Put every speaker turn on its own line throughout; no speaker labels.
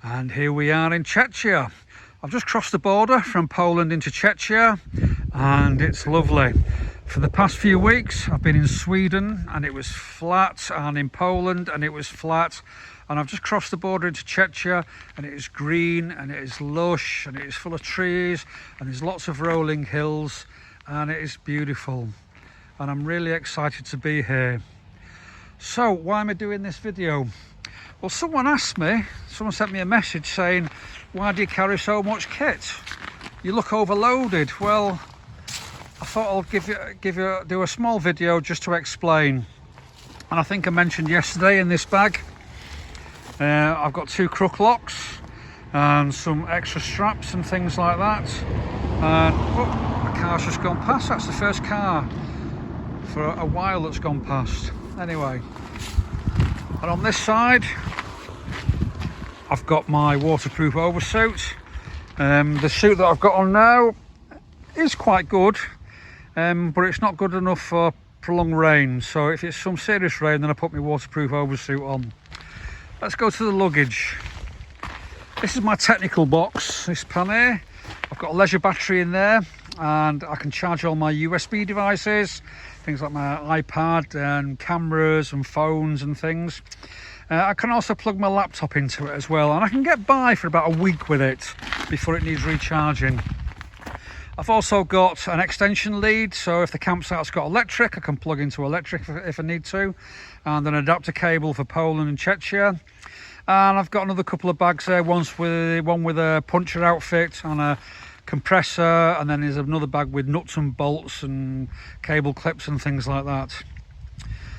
And here we are in Czechia. I've just crossed the border from Poland into Czechia and it's lovely. For the past few weeks I've been in Sweden and it was flat, and in Poland and it was flat, and I've just crossed the border into Czechia and it is green and it is lush and it is full of trees and there's lots of rolling hills and it is beautiful, and I'm really excited to be here. So why am I doing this video? Well, someone sent me a message saying, why do you carry so much kit? You look overloaded. Well, I thought I'll do a small video just to explain. And I think I mentioned yesterday in this bag, I've got 2 crook locks and some extra straps and things like that. And oh, a car's just gone past. That's the first car for a while that's gone past. Anyway, and on this side I've got my waterproof oversuit. The suit that I've got on now is quite good, but it's not good enough for prolonged rain. So if it's some serious rain, then I put my waterproof oversuit on. Let's go to the luggage. This is my technical box, this pan here. I've got a leisure battery in there and I can charge all my USB devices, things like my iPad and cameras and phones and things. I can also plug my laptop into it as well, and I can get by for about a week with it before it needs recharging. I've also got an extension lead, so if the campsite's got electric, I can plug into electric if I need to, and an adapter cable for Poland and Czechia. And I've got another couple of bags there, one with a puncture outfit and a compressor, and then there's another bag with nuts and bolts and cable clips and things like that.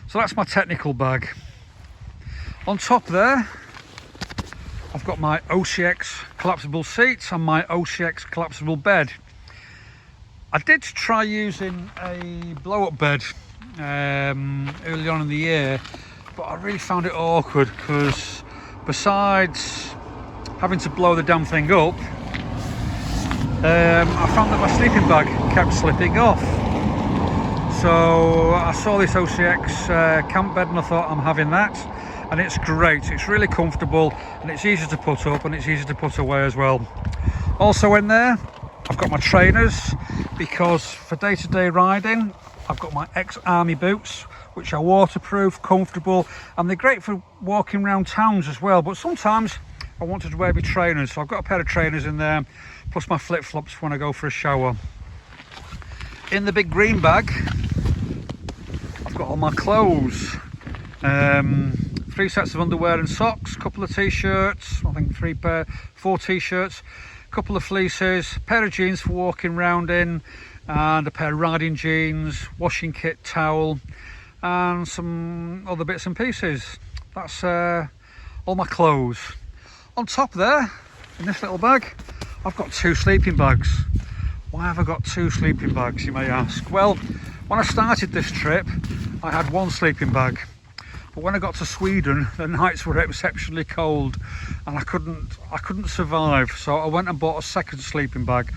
So that's my technical bag. On top there, I've got my OCX collapsible seats and my OCX collapsible bed. I did try using a blow-up bed early on in the year, but I really found it awkward because besides having to blow the damn thing up, I found that my sleeping bag kept slipping off. So I saw this OCX camp bed and I thought, I'm having that. And it's great, it's really comfortable and it's easy to put up and it's easy to put away as well. Also in there, I've got my trainers, because for day-to-day riding, I've got my ex-army boots, which are waterproof, comfortable, and they're great for walking around towns as well. But sometimes I wanted to wear my trainers, so I've got a pair of trainers in there, plus my flip-flops when I go for a shower. In the big green bag, I've got all my clothes. 3 sets of underwear and socks, a couple of t-shirts, I think 4 t-shirts, a couple of fleeces, a pair of jeans for walking around in, and a pair of riding jeans, washing kit, towel, and some other bits and pieces. That's all my clothes. On top there, in this little bag, I've got 2 sleeping bags. Why have I got 2 sleeping bags, you may ask? Well, when I started this trip, I had 1 sleeping bag. But when I got to Sweden, the nights were exceptionally cold and I couldn't survive, so I went and bought a second sleeping bag.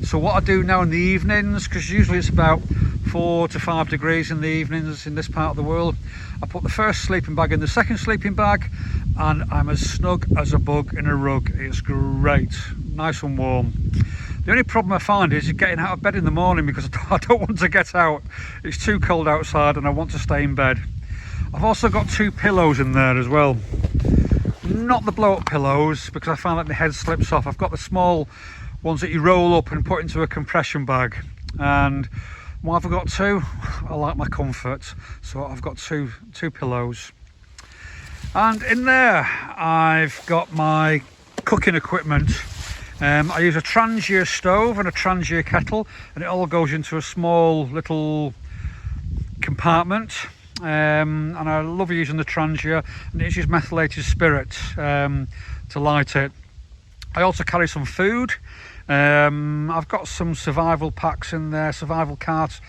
So what I do now in the evenings, because usually it's about 4 to 5 degrees in the evenings in this part of the world, I put the first sleeping bag in the second sleeping bag and I'm as snug as a bug in a rug. It's great, nice and warm. The only problem I find is getting out of bed in the morning, because I don't want to get out. It's too cold outside and I want to stay in bed. I've also got 2 pillows in there as well. Not the blow-up pillows, because I found that the head slips off. I've got the small ones that you roll up and put into a compression bag. And why have I got 2? I like my comfort, so I've got two pillows. And in there I've got my cooking equipment. I use a Trangia stove and a Trangia kettle, and it all goes into a small little compartment. And I love using the Trangia, and it's just methylated spirit to light it. I also carry some food. I've got some survival packs in there, survival carts,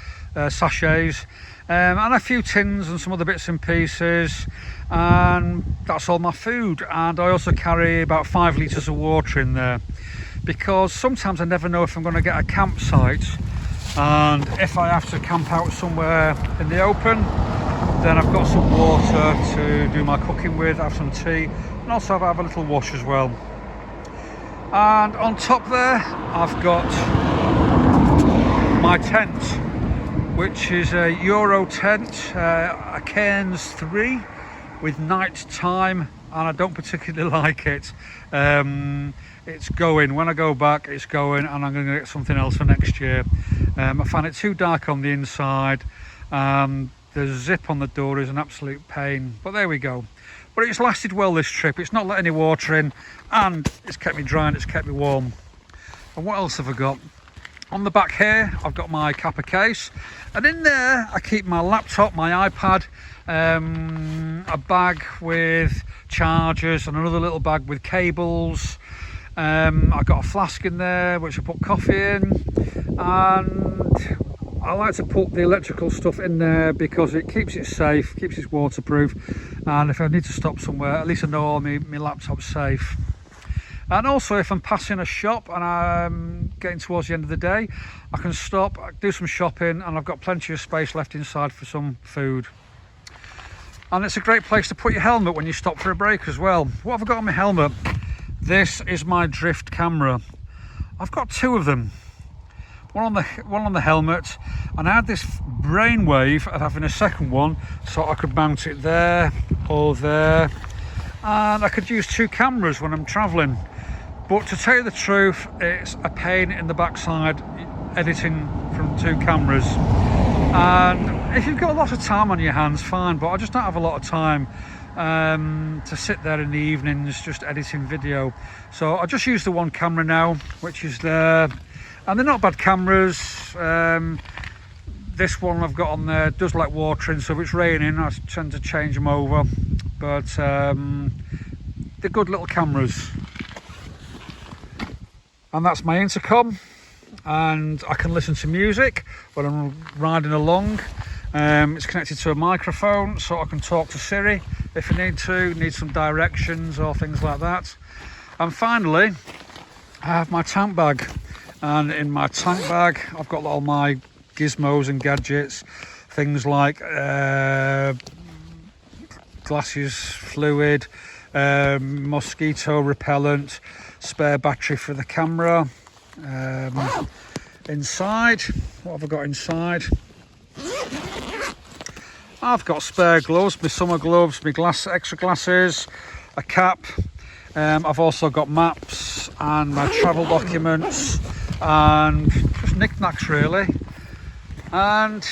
sachets, and a few tins and some other bits and pieces, and that's all my food. And I also carry about 5 litres of water in there, because sometimes I never know if I'm going to get a campsite, and if I have to camp out somewhere in the open, then I've got some water to do my cooking with, have some tea, and also have a little wash as well. And on top there I've got my tent, which is a Euro tent, a Cairns 3 with night time, and I don't particularly like it. It's going, when I go back it's going, and I'm going to get something else for next year. I found it too dark on the inside, the zip on the door is an absolute pain, but there we go. But it's lasted well this trip, it's not let any water in, and it's kept me dry and it's kept me warm. And what else have I got? On the back here I've got my Kappa case, and in there I keep my laptop, my iPad, a bag with chargers, and another little bag with cables. I've got a flask in there which I put coffee in, and I like to put the electrical stuff in there because it keeps it safe, keeps it waterproof, and if I need to stop somewhere, at least I know my laptop's safe. And also, if I'm passing a shop and I'm getting towards the end of the day, I can stop, do some shopping, and I've got plenty of space left inside for some food. And it's a great place to put your helmet when you stop for a break as well. What have I got on my helmet? This is my drift camera. I've got two of them. One on the helmet, and I had this brainwave of having a second one, so I could mount it there or there, and I could use two cameras when I'm travelling. But to tell you the truth, it's a pain in the backside editing from two cameras. And if you've got a lot of time on your hands, fine, but I just don't have a lot of time to sit there in the evenings just editing video. So I just use the one camera now, which is there, and they're not bad cameras. This one I've got on there does like watering, so if it's raining I tend to change them over, but they're good little cameras. And that's my intercom, and I can listen to music when I'm riding along. It's connected to a microphone, so I can talk to Siri if I need some directions or things like that. And finally, I have my tank bag, and in my tank bag I've got all my gizmos and gadgets, things like glasses, fluid, mosquito repellent, spare battery for the camera. Inside, what have I got inside? I've got spare gloves, my summer gloves, my extra glasses, a cap. I've also got maps and my travel documents, and just knickknacks really. And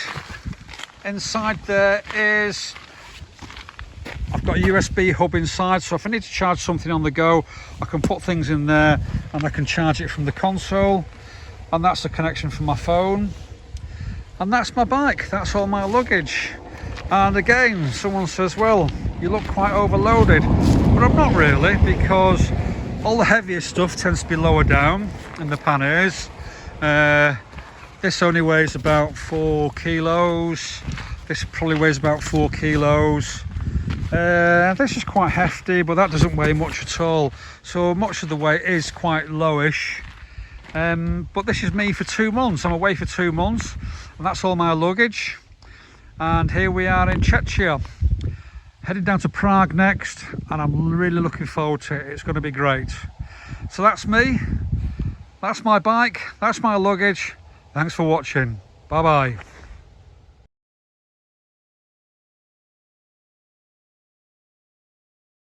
inside there is, I've got a USB hub inside, so if I need to charge something on the go, I can put things in there and I can charge it from the console. And that's the connection for my phone. And that's my bike, that's all my luggage. And again, someone says, well, you look quite overloaded, but I'm not really, because all the heavier stuff tends to be lower down in the panniers. This only weighs about 4 kilos. This probably weighs about 4 kilos. This is quite hefty, but that doesn't weigh much at all. So much of the weight is quite lowish. But this is me for 2 months. I'm away for 2 months, and that's all my luggage. And here we are in Czechia, heading down to Prague next, and I'm really looking forward to it. It's going to be great. So that's me, that's my bike, that's my luggage. Thanks for watching. Bye bye.